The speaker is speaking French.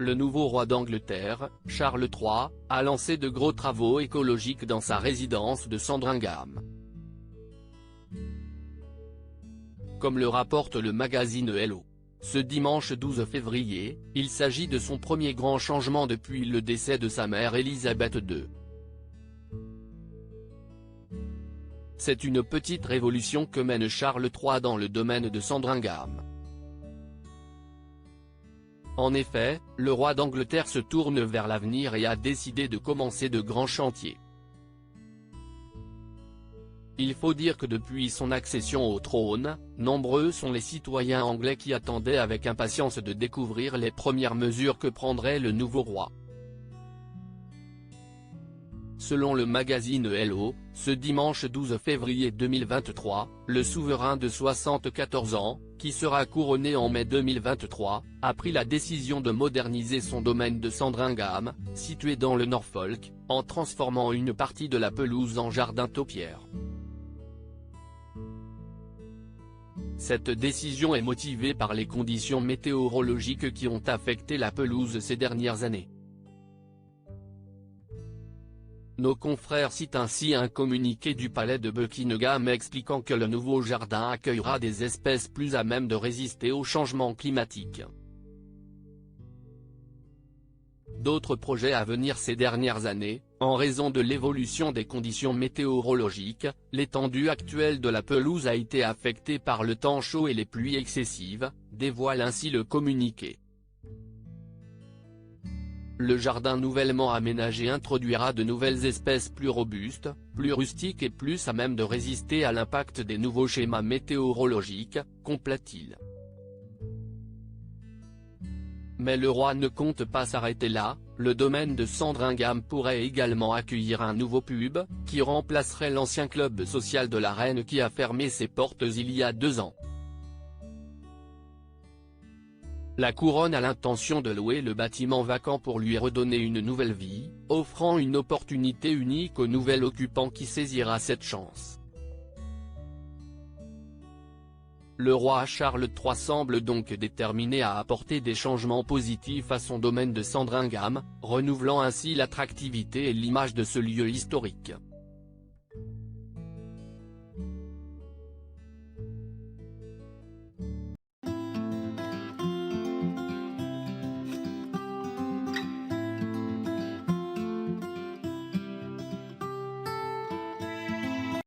le nouveau roi d'Angleterre, Charles III, a lancé de gros travaux écologiques dans sa résidence de Sandringham. Comme le rapporte le magazine Hello. Ce dimanche 12 février, il s'agit de son premier grand changement depuis le décès de sa mère Élisabeth II. C'est une petite révolution que mène Charles III dans le domaine de Sandringham. En effet, le roi d'Angleterre se tourne vers l'avenir et a décidé de commencer de grands chantiers. Il faut dire que depuis son accession au trône, nombreux sont les citoyens anglais qui attendaient avec impatience de découvrir les premières mesures que prendrait le nouveau roi. Selon le magazine Hello, ce dimanche 12 février 2023, le souverain de 74 ans, qui sera couronné en mai 2023, a pris la décision de moderniser son domaine de Sandringham, situé dans le Norfolk, en transformant une partie de la pelouse en jardin taupière. Cette décision est motivée par les conditions météorologiques qui ont affecté la pelouse ces dernières années. Nos confrères citent ainsi un communiqué du palais de Buckingham expliquant que le nouveau jardin accueillera des espèces plus à même de résister au changement climatique. D'autres projets à venir ces dernières années, en raison de l'évolution des conditions météorologiques, l'étendue actuelle de la pelouse a été affectée par le temps chaud et les pluies excessives, dévoile ainsi le communiqué. Le jardin nouvellement aménagé introduira de nouvelles espèces plus robustes, plus rustiques et plus à même de résister à l'impact des nouveaux schémas météorologiques, complète-t-il. Mais le roi ne compte pas s'arrêter là, le domaine de Sandringham pourrait également accueillir un nouveau pub, qui remplacerait l'ancien club social de la reine qui a fermé ses portes il y a 2 ans. La couronne a l'intention de louer le bâtiment vacant pour lui redonner une nouvelle vie, offrant une opportunité unique au nouvel occupant qui saisira cette chance. Le roi Charles III semble donc déterminé à apporter des changements positifs à son domaine de Sandringham, renouvelant ainsi l'attractivité et l'image de ce lieu historique.